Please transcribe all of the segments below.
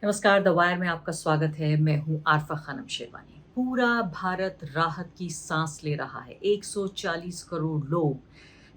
नमस्कार, the wire में आपका स्वागत है। मैं हूँ आरफ़ा खानम शेरवानी। पूरा भारत राहत की सांस ले रहा है। 140 करोड़ लोग।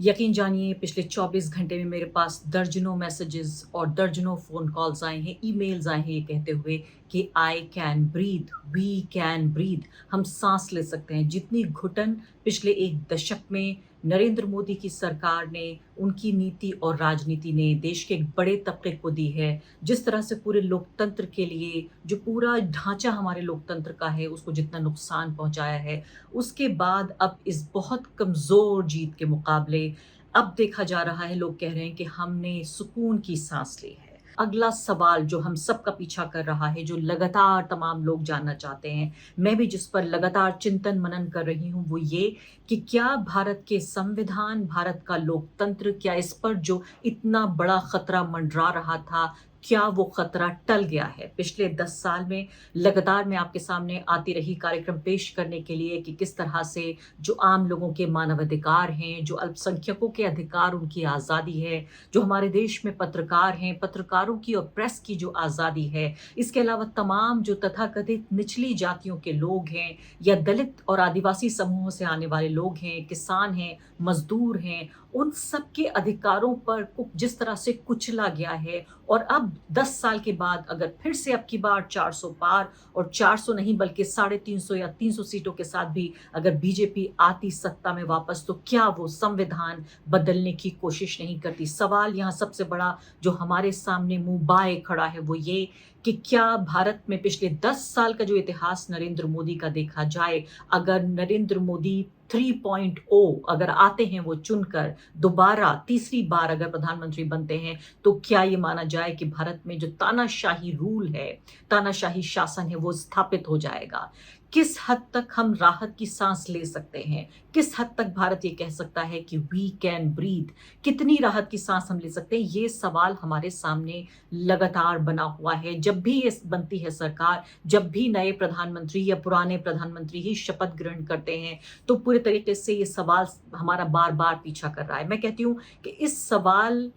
यकीन जानिए पिछले 24 घंटे में मेरे पास दर्जनों मैसेजेस और दर्जनों फ़ोन कॉल्स आए हैं, ईमेल्स आए हैं ये कहते हुए कि I can breathe, we can breathe. हम सांस ले सकते हैं। जितनी घुटन पिछले 1 दशक में नरेंद्र मोदी की सरकार ने, उनकी नीति और राजनीति ने देश के एक बड़े तबके को दी है, जिस तरह से पूरे लोकतंत्र के लिए जो पूरा ढांचा हमारे लोकतंत्र का है उसको जितना नुकसान पहुंचाया है, उसके बाद अब इस बहुत कमज़ोर जीत के मुकाबले अब देखा जा रहा है, लोग कह रहे हैं कि हमने सुकून की सांस ली है। अगला सवाल जो हम सबका पीछा कर रहा है, जो लगातार तमाम लोग जानना चाहते हैं, मैं भी जिस पर लगातार चिंतन मनन कर रही हूँ, वो ये कि क्या भारत के संविधान, भारत का लोकतंत्र, क्या इस पर जो इतना बड़ा खतरा मंडरा रहा था, क्या वो खतरा टल गया है? पिछले 10 साल में लगातार मैं आपके सामने आती रही कार्यक्रम पेश करने के लिए कि किस तरह से जो आम लोगों के मानवाधिकार हैं, जो अल्पसंख्यकों के अधिकार, उनकी आज़ादी है, जो हमारे देश में पत्रकार हैं, पत्रकारों की और प्रेस की जो आज़ादी है, इसके अलावा तमाम जो तथाकथित निचली जातियों के लोग हैं या दलित और आदिवासी समूहों से आने वाले लोग हैं, किसान हैं, मज़दूर हैं, उन सब के अधिकारों पर जिस तरह से कुचला गया है और अब 10 साल के बाद अगर फिर से अब की बार 400 पार और 400 नहीं बल्कि 350 या 300 सीटों के साथ भी अगर बीजेपी आती सत्ता में वापस, तो क्या वो संविधान बदलने की कोशिश नहीं करती? सवाल यहाँ सबसे बड़ा जो हमारे सामने मुँह बाए खड़ा है वो ये कि क्या भारत में पिछले 10 साल का जो इतिहास नरेंद्र मोदी का देखा जाए, अगर नरेंद्र मोदी 3.0 अगर आते हैं वो चुनकर दोबारा तीसरी बार अगर प्रधानमंत्री बनते हैं, तो क्या ये माना जाए कि भारत में जो तानाशाही रूल है, तानाशाही शासन है, वो स्थापित हो जाएगा? किस हद तक हम राहत की सांस ले सकते हैं? किस हद तक भारत ये कह सकता है कि वी कैन ब्रीथ? कितनी राहत की सांस हम ले सकते हैं? ये सवाल हमारे सामने लगातार बना हुआ है। जब भी ये बनती है सरकार, जब भी नए प्रधानमंत्री या पुराने प्रधानमंत्री ही शपथ ग्रहण करते हैं, तो पूरे तरीके से ये सवाल हमारा बार-बार पीछा कर रहा है। मैं कहती हूँ कि इस सवाल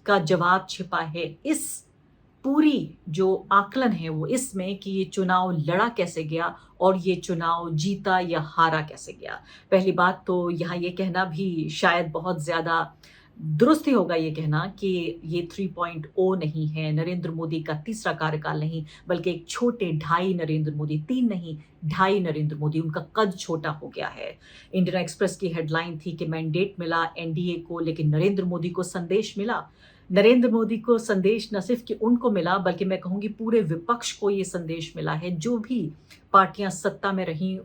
का जवाब छिपा है इस पूरी जो आकलन है वो इसमें कि ये चुनाव लड़ा कैसे गया और ये चुनाव जीता या हारा कैसे गया। पहली बात तो यहाँ ये कहना भी शायद बहुत ज़्यादा दुरुस्त ही होगा ये कहना कि ये 3.0 नहीं है, नरेंद्र मोदी का तीसरा कार्यकाल नहीं, बल्कि एक छोटे ढाई नरेंद्र मोदी, 3 नहीं, ढाई नरेंद्र मोदी, उनका कद छोटा हो गया है। इंडियन एक्सप्रेस की हेडलाइन थी कि मैंडेट मिला एनडीए को, लेकिन नरेंद्र मोदी को संदेश मिला। नरेंद्र मोदी को संदेश न सिर्फ कि उनको मिला, बल्कि मैं कहूँगी पूरे विपक्ष को ये संदेश मिला है, जो भी पार्टियाँ सत्ता में रहीं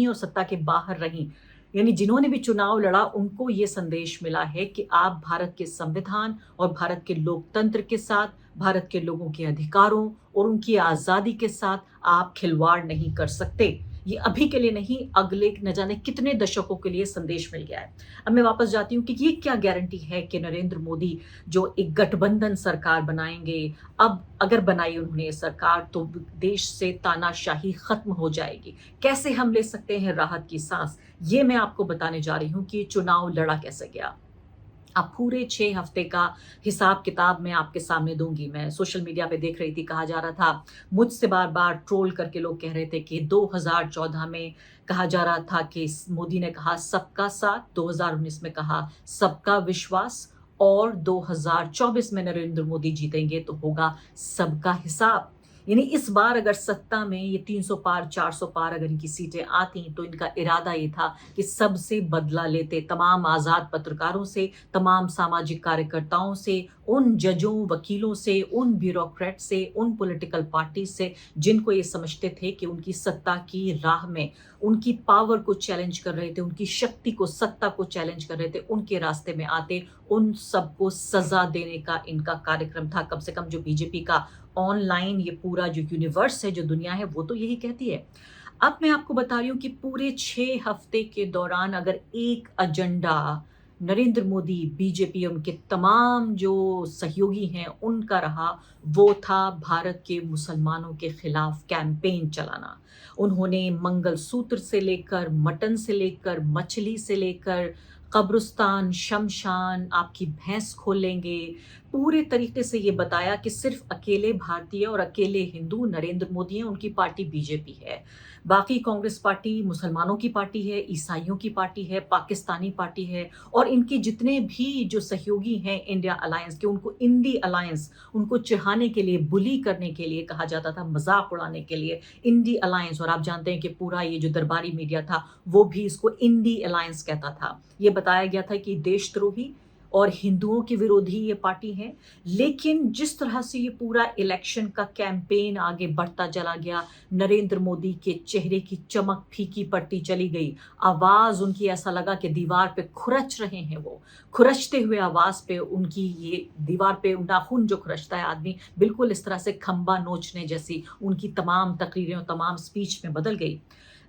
और सत्ता के बाहर रहीं, यानी जिन्होंने भी चुनाव लड़ा उनको ये संदेश मिला है कि आप भारत के संविधान और भारत के लोकतंत्र के साथ, भारत के लोगों के अधिकारों और उनकी आज़ादी के साथ आप खिलवाड़ नहीं कर सकते। ये अभी के लिए नहीं, अगले न जाने कितने दशकों के लिए संदेश मिल गया है। अब मैं वापस जाती हूँ कि ये क्या गारंटी है कि नरेंद्र मोदी जो एक गठबंधन सरकार बनाएँगे, अब अगर बनाई उन्होंने ये सरकार तो देश से तानाशाही खत्म हो जाएगी। कैसे हम ले सकते हैं राहत की सांस? ये मैं आपको बताने जा रही हूँ कि ये चुनाव लड़ा कैसे गया। अब पूरे 6 हफ्ते का हिसाब-किताब मैं आपके सामने दूँगी। मैं सोशल मीडिया पे देख रही थी, कहा जा रहा था, मुझसे बार-बार ट्रोल करके लोग कह रहे थे कि 2014 में कहा जा रहा था कि स मोदी ने कहा सबका साथ, 2019 में कहा सबका विश्वास और 2024 में नरेंद्र मोदी जीतेंगे तो होगा सबका हिसाब। यानी इस बार अगर सत्ता में ये 300 पार, 400 पार अगर इनकी सीटें आती तो इनका इरादा ये था कि सबसे बदला लेते, तमाम आज़ाद पत्रकारों से, तमाम सामाजिक कार्यकर्ताओं से, उन जजों, वकीलों से, उन ब्यूरोक्रेट से, उन पॉलिटिकल पार्टी से जिनको ये समझते थे कि उनकी सत्ता की राह में, उनकी पावर को चैलेंज कर रहे थे, उनकी शक्ति को, सत्ता को चैलेंज कर रहे थे, उनके रास्ते में आते, उन सबको सज़ा देने का इनका कार्यक्रम था। कम से कम जो बीजेपी का ऑनलाइन ये पूरा जो यूनिवर्स है, जो दुनिया है, वो तो यही कहती है। अब मैं आपको बता रही हूँ कि पूरे 6 हफ्ते के दौरान अगर एक एजेंडा नरेंद्र मोदी, बीजेपी और उनके तमाम जो सहयोगी हैं, उनका रहा, वो था भारत के मुसलमानों के खिलाफ कैंपेन चलाना। उन्होंने मंगलसूत्र से लेकर, मटन से लेकर, मछली से लेकर, कब्रिस्तान, शमशान, आपकी भैंस खोलेंगे, पूरे तरीके से ये बताया कि सिर्फ अकेले भारतीय और अकेले हिंदू नरेंद्र मोदी हैं, उनकी पार्टी बीजेपी है। बाकी कांग्रेस पार्टी मुसलमानों की पार्टी है, ईसाइयों की पार्टी है, पाकिस्तानी पार्टी है और इनके जितने भी जो सहयोगी हैं इंडिया अलायंस के, उनको इंडी अलायंस, उनको चिढ़ाने के लिए, बुली करने के लिए कहा जाता था, मज़ाक उड़ाने के लिए इंडी अलायंस। और आप जानते हैं कि पूरा ये जो दरबारी मीडिया था, वो भी इसको इंडी अलायंस कहता था। ये बताया गया था कि देशद्रोही और हिंदुओं के विरोधी ये पार्टी है। लेकिन जिस तरह से ये पूरा इलेक्शन का कैंपेन आगे बढ़ता चला गया, नरेंद्र मोदी के चेहरे की चमक फीकी पड़ती चली गई। आवाज़ उनकी ऐसा लगा कि दीवार पे खुरच रहे हैं वो। खुरचते हुए आवाज़ पे उनकी ये दीवार पे नाखून जो खुरचता है आदमी, बिल्कुल इस तरह से खंबा नोचने जैसी उनकी तमाम तकरीरें और तमाम स्पीच में बदल गई।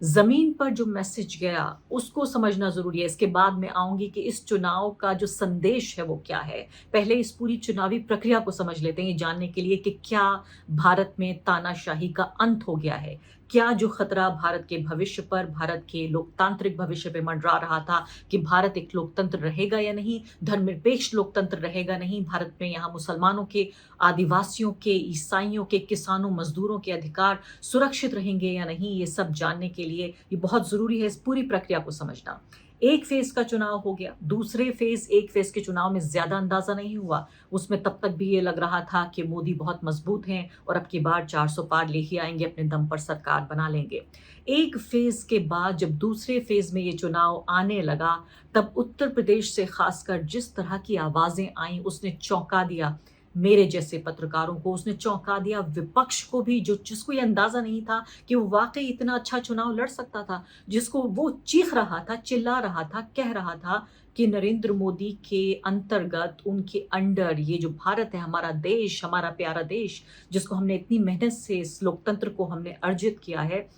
ज़मीन पर जो मैसेज गया उसको समझना ज़रूरी है। इसके बाद मैं आऊँगी कि इस चुनाव का जो संदेश है वो क्या है। पहले इस पूरी चुनावी प्रक्रिया को समझ लेते हैं, ये जानने के लिए कि क्या भारत में तानाशाही का अंत हो गया है। क्या जो खतरा भारत के भविष्य पर, भारत के लोकतांत्रिक भविष्य पे मंडरा रहा था कि भारत एक लोकतंत्र रहेगा या नहीं, धर्मनिरपेक्ष लोकतंत्र रहेगा नहीं, भारत में यहाँ मुसलमानों के, आदिवासियों के, ईसाइयों के, किसानों, मजदूरों के अधिकार सुरक्षित रहेंगे या नहीं, ये सब जानने के लिए ये बहुत ज़रूरी है इस पूरी प्रक्रिया को समझना। एक फेज़ का चुनाव हो गया, दूसरे फेज़ एक फेज़ के चुनाव में ज़्यादा अंदाज़ा नहीं हुआ। उसमें तब तक भी ये लग रहा था कि मोदी बहुत मज़बूत हैं और अब की बार 400 पार ले ही आएँगे, अपने दम पर सरकार बना लेंगे। एक फेज़ के बाद जब दूसरे फेज़ में ये चुनाव आने लगा, तब उत्तर प्रदेश से ख़ासकर जिस तरह की आवाज़ें आईं, उसने चौंका दिया मेरे जैसे पत्रकारों को, उसने चौंका दिया विपक्ष को भी, जो जिसको ये अंदाज़ा नहीं था कि वो वाक़ई इतना अच्छा चुनाव लड़ सकता था। जिसको वो चीख रहा था, चिल्ला रहा था, कह रहा था कि नरेंद्र मोदी के अंतर्गत, उनके अंडर ये जो भारत है, हमारा देश, हमारा प्यारा देश, जिसको हमने इतनी मेहनत से, इस लोकतंत्र को हमने अर्जित किया है,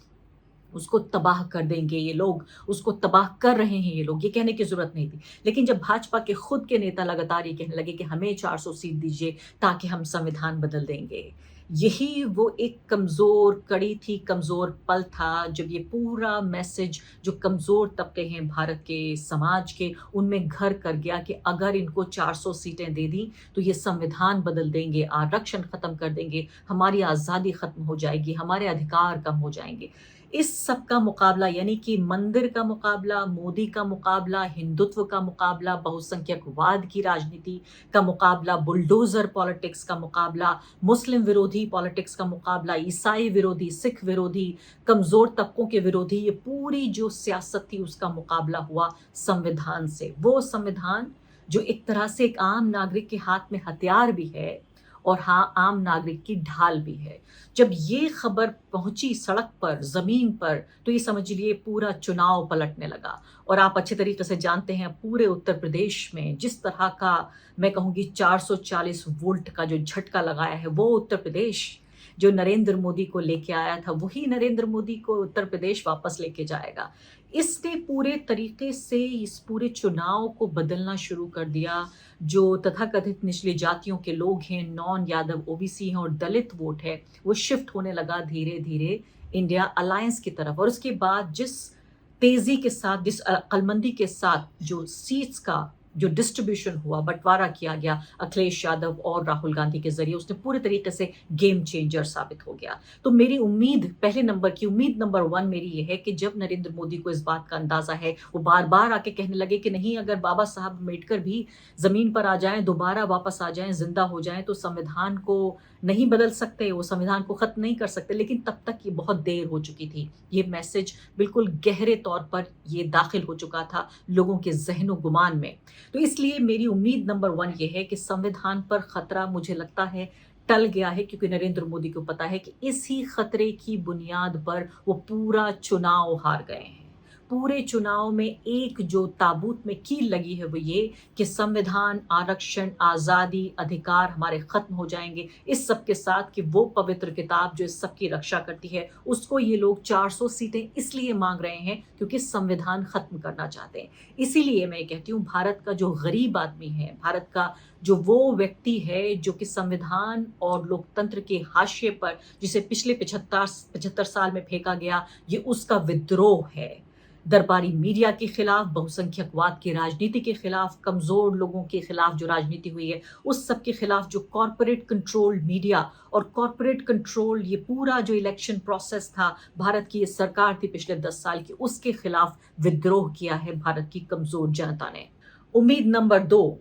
उसको तबाह कर देंगे ये लोग, उसको तबाह कर रहे हैं ये लोग, ये कहने की ज़रूरत नहीं थी। लेकिन जब भाजपा के खुद के नेता लगातार ये कहने लगे कि हमें 400 सीट दीजिए ताकि हम संविधान बदल देंगे, यही वो एक कमज़ोर कड़ी थी, कमज़ोर पल था, जब ये पूरा मैसेज जो कमज़ोर तबके हैं भारत के समाज के, उनमें घर कर गया कि अगर इनको 400 सीटें दे दी, तो ये संविधान बदल देंगे, आरक्षण ख़त्म कर देंगे, हमारी आज़ादी ख़त्म हो जाएगी, हमारे अधिकार कम हो जाएँगे। इस सब का मुकाबला, यानी कि मंदिर का मुकाबला, मोदी का मुकाबला, हिंदुत्व का मुकाबला, बहुसंख्यकवाद की राजनीति का मुकाबला, बुलडोज़र पॉलिटिक्स का मुकाबला, मुस्लिम विरोधी पॉलिटिक्स का मुकाबला, ईसाई विरोधी, सिख विरोधी, कमज़ोर तबकों के विरोधी, ये पूरी जो सियासत थी उसका मुकाबला हुआ संविधान से। वो संविधान जो एक तरह से एक आम नागरिक के हाथ में हथियार भी है और हाँ, आम नागरिक की ढाल भी है। जब ये खबर पहुंची सड़क पर, ज़मीन पर, तो ये समझ लिए पूरा चुनाव पलटने लगा। और आप अच्छे तरीके से जानते हैं पूरे उत्तर प्रदेश में जिस तरह का, मैं कहूँगी 440 वोल्ट का जो झटका लगाया है, वो उत्तर प्रदेश जो नरेंद्र मोदी को लेके आया था, वही नरेंद्र मोदी को उत्तर प्रदेश वापस लेके जाएगा। इसने पूरे तरीके से इस पूरे चुनाव को बदलना शुरू कर दिया। जो तथाकथित निचली जातियों के लोग हैं, नॉन यादव ओबीसी हैं और दलित वोट है, वो शिफ्ट होने लगा धीरे-धीरे इंडिया अलायंस की तरफ। और उसके बाद जिस तेज़ी के साथ, जिस अक्लमंदी के साथ जो सीट्स का जो डिस्ट्रीब्यूशन हुआ, बँटवारा किया गया अखिलेश यादव और राहुल गांधी के ज़रिए, उसने पूरे तरीके से गेम चेंजर साबित हो गया। तो मेरी उम्मीद, पहले नंबर की उम्मीद नंबर 1 मेरी ये है कि जब नरेंद्र मोदी को इस बात का अंदाज़ा है, वो बार-बार आके कहने लगे कि नहीं, अगर बाबा साहब अम्बेडकर भी ज़मीन पर आ जाएँ, दोबारा वापस आ जाएँ, ज़िंदा हो जाएँ, तो संविधान को नहीं बदल सकते, वो संविधान को ख़त्म नहीं कर सकते। लेकिन तब तक ये बहुत देर हो चुकी थी। ये मैसेज बिल्कुल गहरे तौर पर ये दाखिल हो चुका था लोगों के ज़हन-ओ-गुमान में। तो इसलिए मेरी उम्मीद नंबर 1 ये है कि संविधान पर खतरा, मुझे लगता है, टल गया है, क्योंकि नरेंद्र मोदी को पता है कि इसी खतरे की बुनियाद पर वो पूरा चुनाव हार गए हैं। पूरे चुनाव में एक जो ताबूत में कील लगी है वो ये कि संविधान, आरक्षण, आज़ादी, अधिकार हमारे ख़त्म हो जाएंगे। इस सब के साथ कि वो पवित्र किताब जो इस सब की रक्षा करती है, उसको ये लोग 400 सीटें इसलिए मांग रहे हैं क्योंकि संविधान ख़त्म करना चाहते हैं। इसीलिए मैं कहती हूँ, भारत का जो गरीब आदमी है, भारत का जो वो व्यक्ति है जो कि संविधान और लोकतंत्र के हाशिए पर, जिसे पिछले 75 साल में फेंका गया, ये उसका विद्रोह है। दरबारी मीडिया के खिलाफ, बहुसंख्यकवाद की राजनीति के खिलाफ, कमज़ोर लोगों के खिलाफ जो राजनीति हुई है, उस सब के खिलाफ जो कॉर्पोरेट कंट्रोल्ड मीडिया और कॉर्पोरेट कंट्रोल ये पूरा जो इलेक्शन प्रोसेस था, भारत की ये सरकार थी पिछले 10 साल की, उसके खिलाफ विद्रोह किया है भारत की कमज़ोर जनता ने। उम्मीद नंबर 2,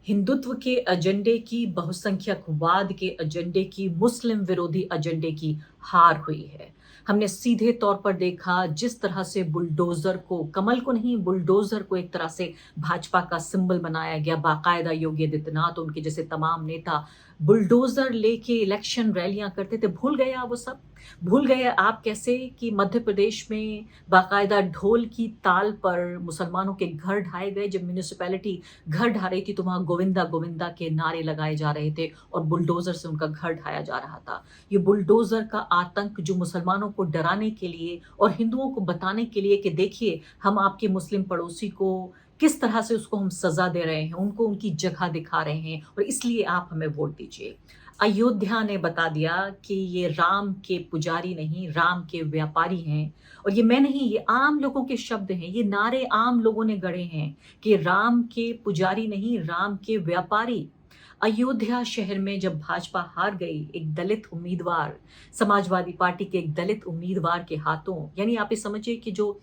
हिंदुत्व के एजेंडे की, बहुसंख्यकवाद के एजेंडे की, मुस्लिम विरोधी एजेंडे की हार हुई है। हमने सीधे तौर पर देखा जिस तरह से बुलडोज़र को, कमल को नहीं, बुलडोज़र को एक तरह से भाजपा का सिंबल बनाया गया। बाकायदा योगी आदित्यनाथ, उनके जैसे तमाम नेता बुलडोज़र लेके इलेक्शन रैलियां करते थे। भूल गए आप वो सब? भूल गए आप कैसे कि मध्य प्रदेश में बाकायदा ढोल की ताल पर मुसलमानों के घर ढाए गए? जब म्युनिसिपैलिटी घर ढा रही थी तो वहाँ गोविंदा गोविंदा के नारे लगाए जा रहे थे और बुलडोज़र से उनका घर ढाया जा रहा था। ये बुलडोज़र का आतंक जो मुसलमानों को डराने के लिए और हिंदुओं को बताने के लिए कि देखिए हम आपके मुस्लिम पड़ोसी को किस तरह से उसको हम सज़ा दे रहे हैं, उनको उनकी जगह दिखा रहे हैं और इसलिए आप हमें वोट दीजिए। अयोध्या ने बता दिया कि ये राम के पुजारी नहीं, राम के व्यापारी हैं। और ये मैं नहीं, ये आम लोगों के शब्द हैं, ये नारे आम लोगों ने गढ़े हैं कि राम के पुजारी नहीं, राम के व्यापारी। अयोध्या शहर में जब भाजपा हार गई, एक दलित उम्मीदवार, समाजवादी पार्टी के एक दलित उम्मीदवार के हाथों, यानी आप ये समझिए कि जो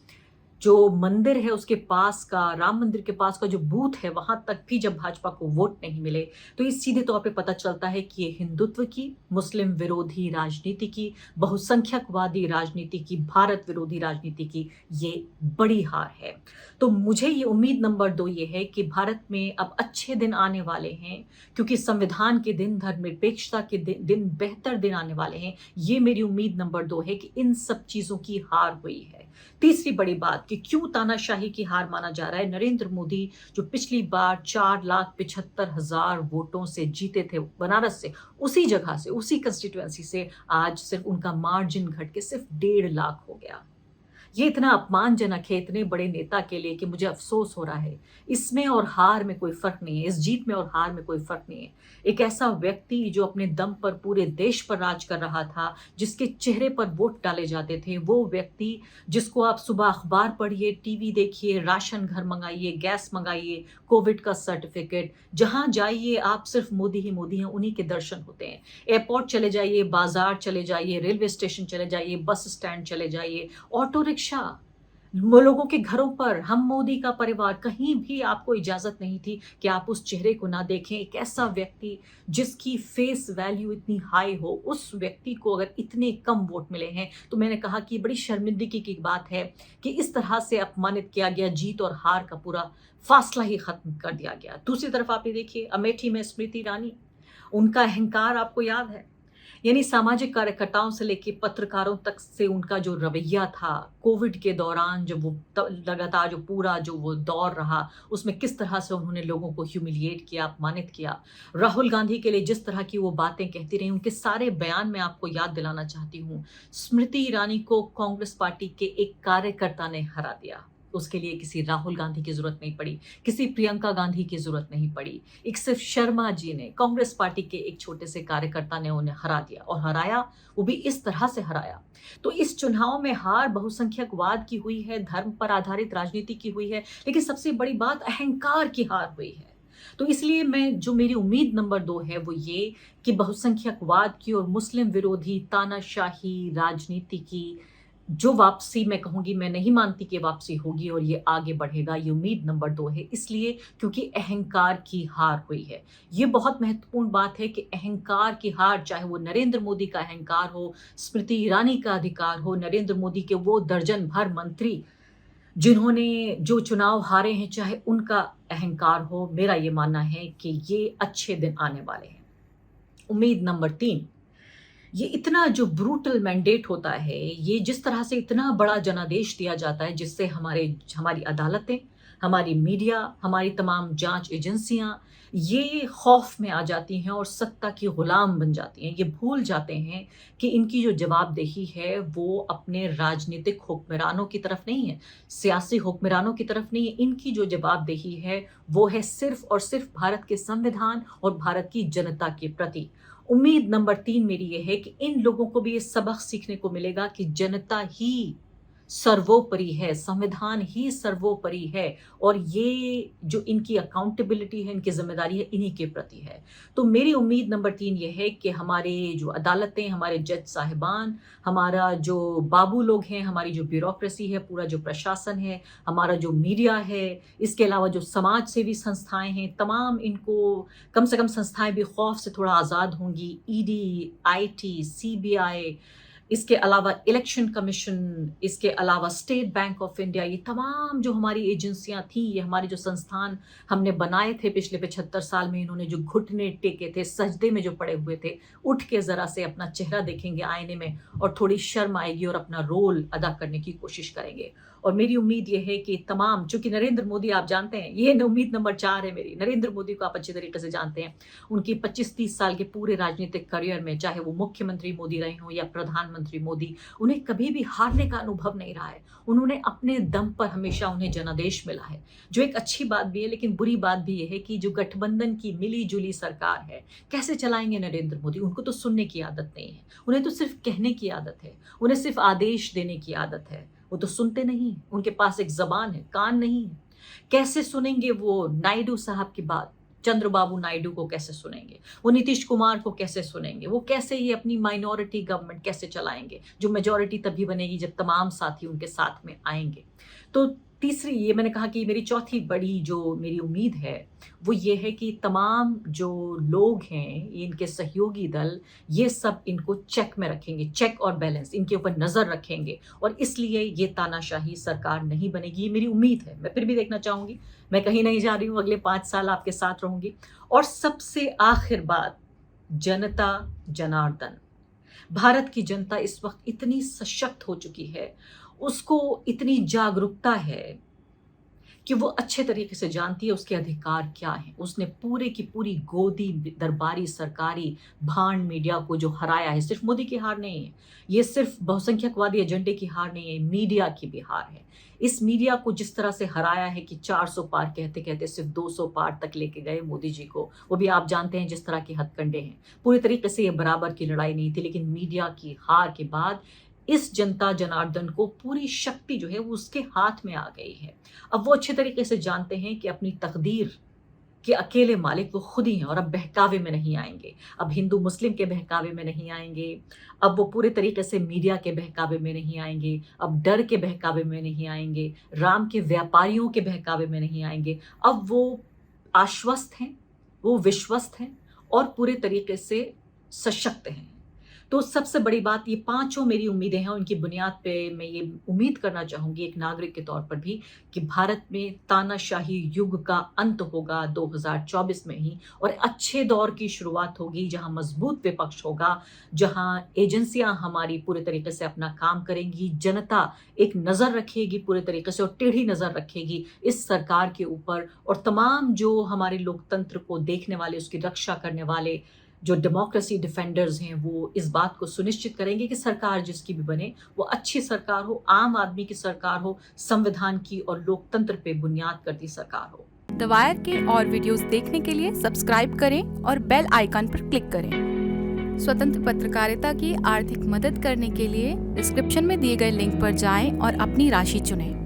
जो मंदिर है उसके पास का, राम मंदिर के पास का जो बूथ है, वहां तक भी जब भाजपा को वोट नहीं मिले, तो इस सीधे तौर पे पता चलता है कि ये हिंदुत्व की, मुस्लिम विरोधी राजनीति की, बहुसंख्यकवादी राजनीति की, भारत विरोधी राजनीति की ये बड़ी हार है। तो मुझे ये उम्मीद नंबर 2 ये है कि भारत में अब अच्छे दिन आने वाले हैं, क्योंकि संविधान के दिन, धर्मनिरपेक्षता के दिन बेहतर दिन आने वाले हैं। ये मेरी उम्मीद नंबर 2 है कि इन सब चीजों की हार हुई है। तीसरी बड़ी बात कि क्यों तानाशाही की हार माना जा रहा है, नरेंद्र मोदी जो पिछली बार 4,75,000 वोटों से जीते थे बनारस से, उसी जगह से, उसी कंस्टिट्यूएंसी से आज सिर्फ उनका मार्जिन घट के सिर्फ 1.5 लाख हो गया। ये इतना अपमानजनक है इतने बड़े नेता के लिए कि मुझे अफ़सोस हो रहा है। इसमें और हार में कोई फ़र्क नहीं है, इस जीत में और हार में कोई फ़र्क नहीं है। एक ऐसा व्यक्ति जो अपने दम पर पूरे देश पर राज कर रहा था, जिसके चेहरे पर वोट डाले जाते थे, वो व्यक्ति जिसको आप सुबह अखबार पढ़िए, टीवी देखिए, राशन घर मँगाइए, गैस मँगाइए, कोविड का सर्टिफ़िकेट, जहाँ जाइए आप सिर्फ मोदी ही मोदी हैं, उन्हीं के दर्शन होते हैं। एयरपोर्ट चले जाइए, बाज़ार चले जाइए, रेलवे स्टेशन चले जाइए, बस स्टैंड चले जाइए, ऑटो रिक्शा, वो लोगों के घरों पर, हम मोदी का परिवार, कहीं भी आपको इजाजत नहीं थी कि आप उस चेहरे को ना देखें। एक ऐसा व्यक्ति जिसकी फेस वैल्यू इतनी हाई हो, उस व्यक्ति को अगर इतने कम वोट मिले हैं, तो मैंने कहा कि बड़ी शर्मिंदगी की बात है कि इस तरह से अपमानित किया गया, जीत और हार का पूरा फासला ही खत्म कर दिया गया। दूसरी तरफ आप ये देखिए, अमेठी में स्मृति ईरानी, उनका अहंकार आपको याद है, यानी सामाजिक कार्यकर्ताओं से लेके पत्रकारों तक से उनका जो रवैया था, कोविड के दौरान जब वो लगातार जो पूरा जो वो दौर रहा, उसमें किस तरह से उन्होंने लोगों को ह्यूमिलिएट किया, अपमानित किया। राहुल गांधी के लिए जिस तरह की वो बातें कहती रही, उनके सारे बयान मैं आपको याद दिलाना चाहती हूँ। स्मृति ईरानी को कांग्रेस पार्टी के एक कार्यकर्ता ने हरा दिया। उसके लिए किसी राहुल गांधी की जरूरत नहीं पड़ी, किसी प्रियंका गांधी की जरूरत नहीं पड़ी। एक सिर्फ शर्मा जी ने, कांग्रेस पार्टी के एक छोटे से कार्यकर्ता ने उन्हें हरा दिया, और हराया वो भी इस तरह से हराया। तो इस चुनाव में हार बहुसंख्यकवाद की हुई है, धर्म पर आधारित राजनीति की हुई है, लेकिन सबसे बड़ी बात अहंकार की हार हुई है। तो इसलिए मैं, जो मेरी उम्मीद नंबर 2 है वो ये कि बहुसंख्यकवाद की और मुस्लिम विरोधी तानाशाही राजनीति की जो वापसी, मैं कहूँगी, मैं नहीं मानती कि वापसी होगी और ये आगे बढ़ेगा। ये उम्मीद नंबर 2 है, इसलिए क्योंकि अहंकार की हार हुई है। ये बहुत महत्वपूर्ण बात है कि अहंकार की हार, चाहे वो नरेंद्र मोदी का अहंकार हो, स्मृति ईरानी का अधिकार हो, नरेंद्र मोदी के वो दर्जन भर मंत्री जिन्होंने जो चुनाव हारे हैं, चाहे उनका अहंकार हो, मेरा ये मानना है कि ये अच्छे दिन आने वाले हैं। उम्मीद नंबर 3, ये इतना जो ब्रूटल मैंडेट होता है, ये जिस तरह से इतना बड़ा जनादेश दिया जाता है, जिससे हमारी अदालतें, हमारी मीडिया, हमारी तमाम जांच एजेंसियां ये खौफ में आ जाती हैं और सत्ता की गुलाम बन जाती हैं। ये भूल जाते हैं कि इनकी जो जवाबदेही है वो अपने राजनीतिक हुक्मरानों की तरफ नहीं है, सियासी हुक्मरानों की तरफ नहीं है। इनकी जो जवाबदेही है वो है सिर्फ और सिर्फ भारत के संविधान और भारत की जनता के प्रति। उम्मीद नंबर 3 मेरी ये है कि इन लोगों को भी ये सबक सीखने को मिलेगा कि जनता ही सर्वोपरि है, संविधान ही सर्वोपरि है और ये जो इनकी अकाउंटेबिलिटी है, इनकी ज़िम्मेदारी है, इन्हीं के प्रति है। तो मेरी उम्मीद नंबर 3 ये है कि हमारे जो अदालतें, हमारे जज साहिबान, हमारा जो बाबू लोग हैं, हमारी जो ब्यूरोक्रेसी है, पूरा जो प्रशासन है, हमारा जो मीडिया है, इसके अलावा जो समाज सेवी संस्थाएँ हैं, तमाम इनको कम से कम संस्थाएँ भी खौफ से थोड़ा आज़ाद होंगी। ईडी, आईटी, सीबीआई, इसके अलावा इलेक्शन कमीशन, इसके अलावा स्टेट बैंक ऑफ इंडिया, ये तमाम जो हमारी एजेंसियाँ थीं, ये हमारे जो संस्थान हमने बनाए थे पिछले 75 साल में, इन्होंने जो घुटने टेके थे, सजदे में जो पड़े हुए थे, उठ के ज़रा से अपना चेहरा देखेंगे आईने में और थोड़ी शर्म आएगी और अपना रोल अदा करने की कोशिश करेंगे। और मेरी उम्मीद ये है कि तमाम, चूँकि नरेंद्र मोदी आप जानते हैं, ये उम्मीद नंबर 4 है मेरी। नरेंद्र मोदी को आप अच्छे तरीके से जानते हैं। उनकी 25-30 साल के पूरे राजनीतिक करियर में, चाहे वो मुख्यमंत्री मोदी रहे हों या प्रधानमंत्री मोदी, उन्हें कभी भी हारने का अनुभव नहीं रहा है। उन्होंने अपने दम पर हमेशा उन्हें जनादेश मिला है, जो एक अच्छी बात भी है, लेकिन बुरी बात भी ये है कि जो गठबंधन की मिली-जुली सरकार है, कैसे चलाएँगे नरेंद्र मोदी? उनको तो सुनने की आदत नहीं है। उन्हें तो सिर्फ़ कहने की आदत है। उन्हें सिर्फ़ आदेश देने की आदत है। वो तो सुनते नहीं हैं। उनके पास एक ज़बान है, कान नहीं है। कैसे सुनेंगे वो नायडू साहब की बात? चंद्रबाबू नायडू को कैसे सुनेंगे? वो नीतीश कुमार को कैसे सुनेंगे? वो कैसे ये अपनी माइनॉरिटी गवर्नमेंट कैसे चलाएँगे? जो मेजॉरिटी तभी बनेगी जब तमाम साथी उनके साथ में आएँगे। तो तीसरी, ये मैंने कहा कि मेरी चौथी बड़ी जो मेरी उम्मीद है, वो ये है कि तमाम जो लोग हैं, ये इनके सहयोगी दल, ये सब इनको चेक में रखेंगे, चेक और बैलेंस, इनके ऊपर नज़र रखेंगे और इसलिए ये तानाशाही सरकार नहीं बनेगी, ये मेरी उम्मीद है। मैं फिर भी देखना चाहूँगी, मैं कहीं नहीं जा रही हूँ, अगले 5 साल आपके साथ रहूँगी। और सबसे आखिर बात, जनता जनार्दन। भारत की जनता इस वक़्त इतनी सशक्त हो चुकी है, उसको इतनी जागरूकता है कि वो अच्छे तरीके से जानती है उसके अधिकार क्या हैं। उसने पूरे की पूरी गोदी दरबारी सरकारी भांड मीडिया को जो हराया है, सिर्फ़ मोदी की हार नहीं है, ये सिर्फ़ बहुसंख्यकवादी एजेंडे की हार नहीं है, मीडिया की भी हार है। इस मीडिया को जिस तरह से हराया है कि 400 पार कहते-कहते सिर्फ़ 200 पार तक लेके गए मोदी जी को, वो भी आप जानते हैं जिस तरह के हथकंडे हैं। पूरी तरीके से ये बराबर की लड़ाई नहीं थी, लेकिन मीडिया की हार के बाद इस जनता जनार्दन को पूरी शक्ति जो है वो उसके हाथ में आ गई है। अब वो अच्छे तरीके से जानते हैं कि अपनी तकदीर के अकेले मालिक वो खुद ही हैं और अब बहकावे में नहीं आएँगे। अब हिंदू मुस्लिम के बहकावे में नहीं आएँगे, अब वो पूरे तरीके से मीडिया के बहकावे में नहीं आएँगे, अब डर के बहकावे में नहीं आएँगे, राम के व्यापारियों के बहकावे में नहीं आएँगे। अब वो आश्वस्त हैं, वो विश्वस्त हैं और पूरे तरीके से सशक्त हैं। तो सबसे बड़ी बात, ये पाँचों मेरी उम्मीदें हैं, उनकी बुनियाद पे मैं ये उम्मीद करना चाहूँगी एक नागरिक के तौर पर भी कि भारत में तानाशाही युग का अंत होगा 2024 में ही और अच्छे दौर की शुरुआत होगी जहाँ मजबूत विपक्ष होगा, जहाँ एजेंसियाँ हमारी पूरे तरीके से अपना काम करेंगी, जनता एक नज़र रखेगी पूरे तरीके से और टेढ़ी नज़र रखेगी इस सरकार के ऊपर और तमाम जो हमारे लोकतंत्र को देखने वाले, उसकी रक्षा करने वाले जो डेमोक्रेसी डिफेंडर्स हैं, वो इस बात को सुनिश्चित करेंगे कि सरकार जिसकी भी बने, वो अच्छी सरकार हो, आम आदमी की सरकार हो, संविधान की और लोकतंत्र पे बुनियाद करती सरकार हो। द वायर के और वीडियोस देखने के लिए सब्सक्राइब करें और बेल आइकन पर क्लिक करें। स्वतंत्र पत्रकारिता की आर्थिक मदद करने के लिए डिस्क्रिप्शन में दिए गए लिंक पर जाएं और अपनी राशि चुनें।